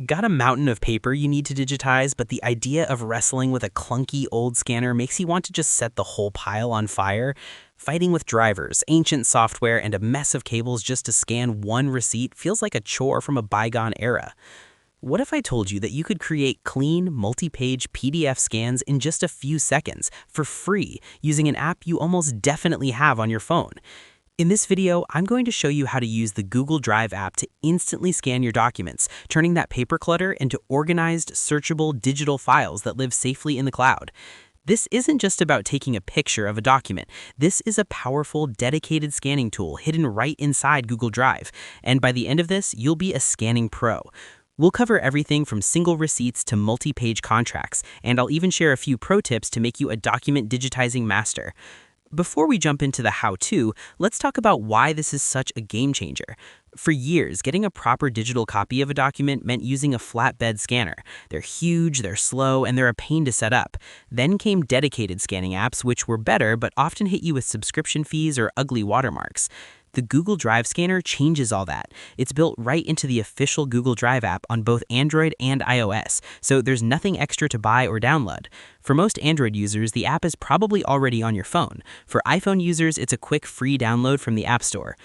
Got a mountain of paper you need to digitize, but the idea of wrestling with a clunky old scanner makes you want to just set the whole pile on fire? Fighting with drivers, ancient software, and a mess of cables just to scan one receipt feels like a chore from a bygone era. What if I told you that you could create clean, multi-page PDF scans in just a few seconds, for free, using an app you almost definitely have on your phone? In this video, I'm going to show you how to use the Google Drive app to instantly scan your documents, turning that paper clutter into organized, searchable digital files that live safely in the cloud. This isn't just about taking a picture of a document. This is a powerful, dedicated scanning tool hidden right inside Google Drive. And by the end of this, you'll be a scanning pro. We'll cover everything from single receipts to multi-page contracts, and I'll even share a few pro tips to make you a document digitizing master. Before we jump into the how-to, let's talk about why this is such a game changer. For years, getting a proper digital copy of a document meant using a flatbed scanner. They're huge, they're slow, and they're a pain to set up. Then came dedicated scanning apps, which were better but often hit you with subscription fees or ugly watermarks. The Google Drive scanner changes all that. It's built right into the official Google Drive app on both Android and iOS, so there's nothing extra to buy or download. For most Android users, the app is probably already on your phone. For iPhone users, it's a quick free download from the App Store.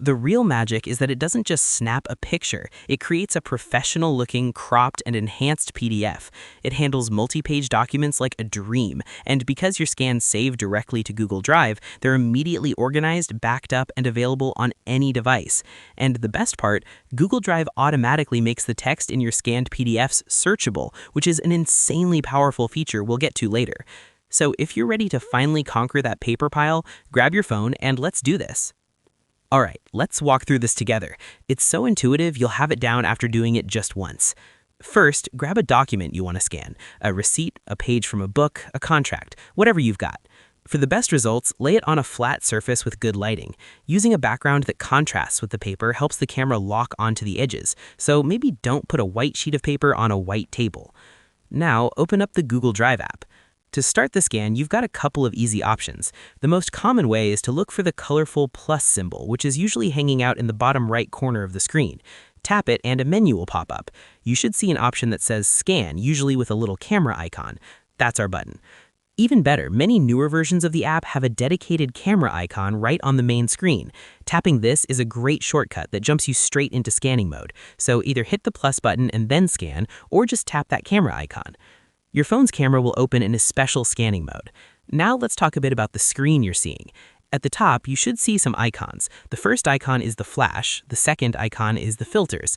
The real magic is that it doesn't just snap a picture. It creates a professional-looking, cropped, and enhanced PDF. It handles multi-page documents like a dream, and because your scans save directly to Google Drive, they're immediately organized, backed up, and available on any device. And the best part, Google Drive automatically makes the text in your scanned PDFs searchable, which is an insanely powerful feature we'll get to later. So if you're ready to finally conquer that paper pile, grab your phone and let's do this. All right, let's walk through this together. It's so intuitive, you'll have it down after doing it just once. First, grab a document you want to scan, a receipt, a page from a book, a contract, whatever you've got. For the best results, lay it on a flat surface with good lighting. Using a background that contrasts with the paper helps the camera lock onto the edges, so maybe don't put a white sheet of paper on a white table. Now, open up the Google Drive app. To start the scan, you've got a couple of easy options. The most common way is to look for the colorful plus symbol, which is usually hanging out in the bottom right corner of the screen. Tap it and a menu will pop up. You should see an option that says Scan, usually with a little camera icon. That's our button. Even better, many newer versions of the app have a dedicated camera icon right on the main screen. Tapping this is a great shortcut that jumps you straight into scanning mode. So either hit the plus button and then scan, or just tap that camera icon. Your phone's camera will open in a special scanning mode. Now let's talk a bit about the screen you're seeing. At the top, you should see some icons. The first icon is the flash, the second icon is the filters.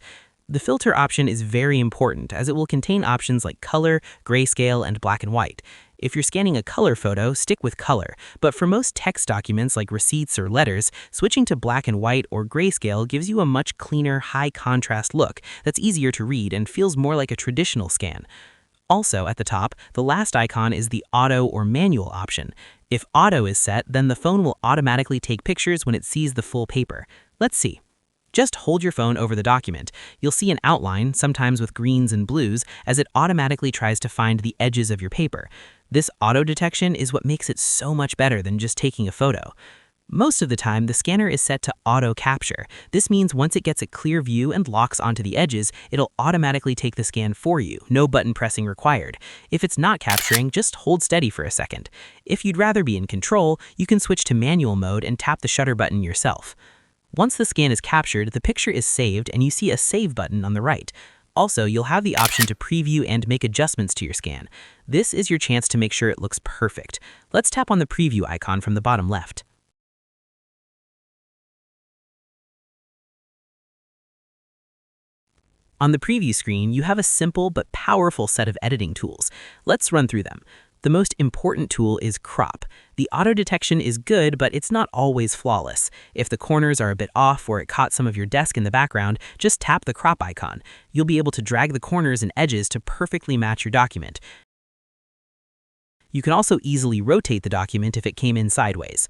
The filter option is very important as it will contain options like color, grayscale, and black and white. If you're scanning a color photo, stick with color, but for most text documents like receipts or letters, switching to black and white or grayscale gives you a much cleaner, high-contrast look that's easier to read and feels more like a traditional scan. Also, at the top, the last icon is the auto or manual option. If auto is set, then the phone will automatically take pictures when it sees the full paper. Let's see. Just hold your phone over the document. You'll see an outline, sometimes with greens and blues, as it automatically tries to find the edges of your paper. This auto detection is what makes it so much better than just taking a photo. Most of the time, the scanner is set to auto capture. This means once it gets a clear view and locks onto the edges, it'll automatically take the scan for you, no button pressing required. If it's not capturing, just hold steady for a second. If you'd rather be in control, you can switch to manual mode and tap the shutter button yourself. Once the scan is captured, the picture is saved and you see a save button on the right. Also, you'll have the option to preview and make adjustments to your scan. This is your chance to make sure it looks perfect. Let's tap on the preview icon from the bottom left. On the preview screen, you have a simple but powerful set of editing tools. Let's run through them. The most important tool is crop. The auto detection is good, but it's not always flawless. If the corners are a bit off or it caught some of your desk in the background, just tap the crop icon. You'll be able to drag the corners and edges to perfectly match your document. You can also easily rotate the document if it came in sideways.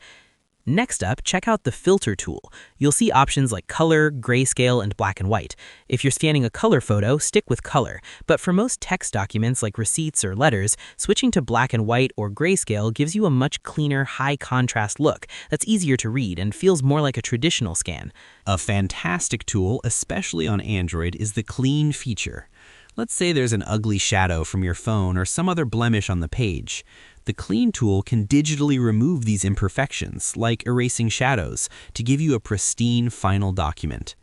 Next up, check out the filter tool. You'll see options like color, grayscale, and black and white. If you're scanning a color photo, stick with color. But for most text documents like receipts or letters, switching to black and white or grayscale gives you a much cleaner, high-contrast look that's easier to read and feels more like a traditional scan. A fantastic tool, especially on Android, is the Clean feature. Let's say there's an ugly shadow from your phone or some other blemish on the page. The Clean tool can digitally remove these imperfections, like erasing shadows, to give you a pristine final document.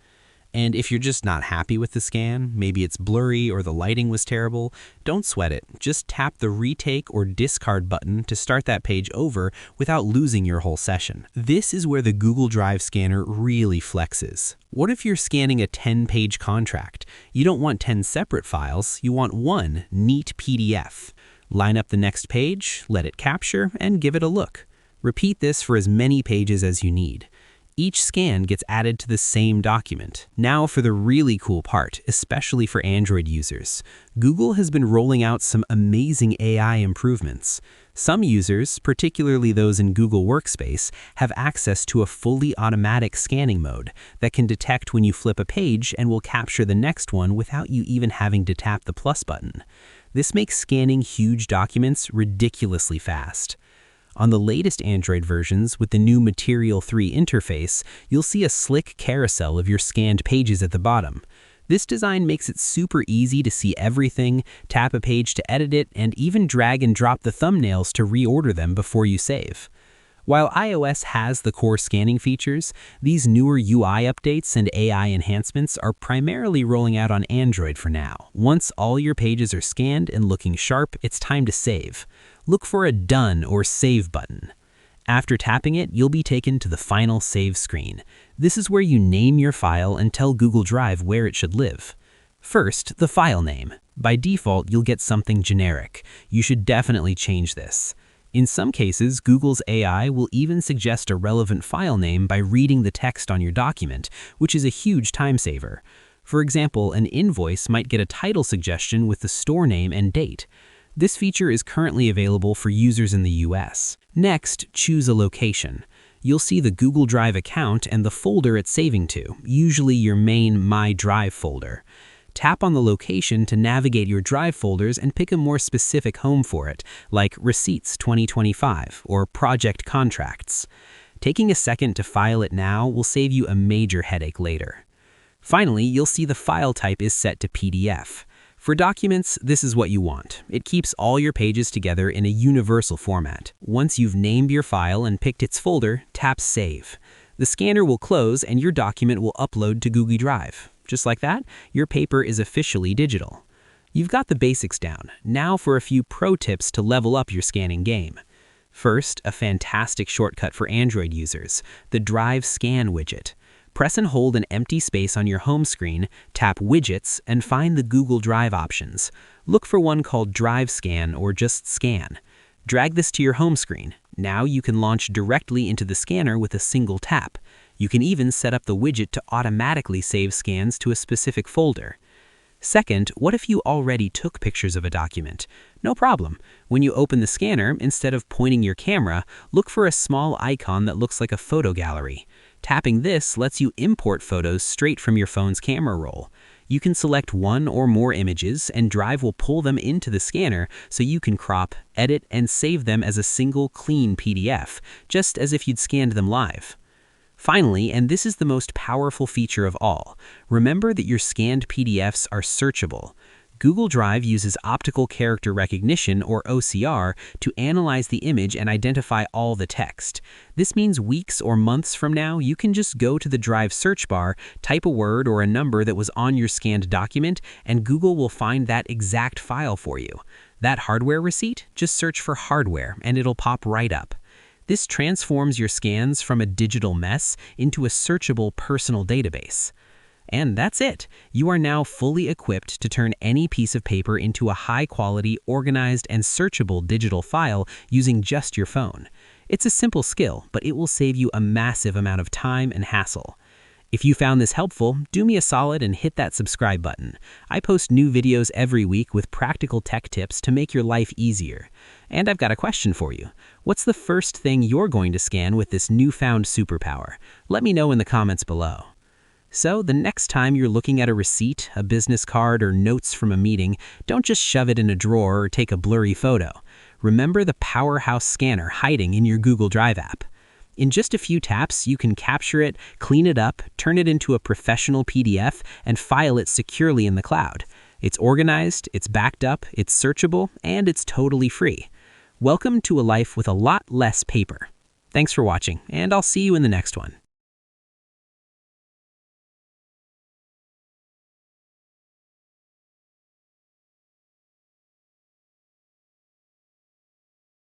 And if you're just not happy with the scan, maybe it's blurry or the lighting was terrible, don't sweat it. Just tap the retake or discard button to start that page over without losing your whole session. This is where the Google Drive scanner really flexes. What if you're scanning a 10-page contract? You don't want 10 separate files, you want one neat PDF. Line up the next page, let it capture, and give it a look. Repeat this for as many pages as you need. Each scan gets added to the same document. Now for the really cool part, especially for Android users. Google has been rolling out some amazing AI improvements. Some users, particularly those in Google Workspace, have access to a fully automatic scanning mode that can detect when you flip a page and will capture the next one without you even having to tap the plus button. This makes scanning huge documents ridiculously fast. On the latest Android versions with the new Material 3 interface, you'll see a slick carousel of your scanned pages at the bottom. This design makes it super easy to see everything, tap a page to edit it, and even drag and drop the thumbnails to reorder them before you save. While iOS has the core scanning features, these newer UI updates and AI enhancements are primarily rolling out on Android for now. Once all your pages are scanned and looking sharp, it's time to save. Look for a Done or Save button. After tapping it, you'll be taken to the final save screen. This is where you name your file and tell Google Drive where it should live. First, the file name. By default, you'll get something generic. You should definitely change this. In some cases, Google's AI will even suggest a relevant file name by reading the text on your document, which is a huge time saver. For example, an invoice might get a title suggestion with the store name and date. This feature is currently available for users in the US. Next, choose a location. You'll see the Google Drive account and the folder it's saving to, usually your main My Drive folder. Tap on the location to navigate your Drive folders and pick a more specific home for it, like Receipts 2025 or Project Contracts. Taking a second to file it now will save you a major headache later. Finally, you'll see the file type is set to PDF. For documents, this is what you want. It keeps all your pages together in a universal format. Once you've named your file and picked its folder, tap Save. The scanner will close and your document will upload to Google Drive. Just like that, your paper is officially digital. You've got the basics down. Now for a few pro tips to level up your scanning game. First, a fantastic shortcut for Android users, the Drive Scan widget. Press and hold an empty space on your home screen, tap Widgets, and find the Google Drive options. Look for one called Drive Scan or just Scan. Drag this to your home screen. Now you can launch directly into the scanner with a single tap. You can even set up the widget to automatically save scans to a specific folder. Second, what if you already took pictures of a document? No problem. When you open the scanner, instead of pointing your camera, look for a small icon that looks like a photo gallery. Tapping this lets you import photos straight from your phone's camera roll. You can select one or more images, and Drive will pull them into the scanner so you can crop, edit, and save them as a single clean PDF, just as if you'd scanned them live. Finally, and this is the most powerful feature of all, remember that your scanned PDFs are searchable. Google Drive uses optical character recognition, or OCR, to analyze the image and identify all the text. This means weeks or months from now, you can just go to the Drive search bar, type a word or a number that was on your scanned document, and Google will find that exact file for you. That hardware receipt? Just search for hardware, and it'll pop right up. This transforms your scans from a digital mess into a searchable personal database. And that's it. You are now fully equipped to turn any piece of paper into a high-quality, organized, and searchable digital file using just your phone. It's a simple skill, but it will save you a massive amount of time and hassle. If you found this helpful, do me a solid and hit that subscribe button. I post new videos every week with practical tech tips to make your life easier. And I've got a question for you. What's the first thing you're going to scan with this newfound superpower? Let me know in the comments below. So the next time you're looking at a receipt, a business card, or notes from a meeting, don't just shove it in a drawer or take a blurry photo. Remember the powerhouse scanner hiding in your Google Drive app. In just a few taps, you can capture it, clean it up, turn it into a professional PDF, and file it securely in the cloud. It's organized, it's backed up, it's searchable, and it's totally free. Welcome to a life with a lot less paper. Thanks for watching, and I'll see you in the next one.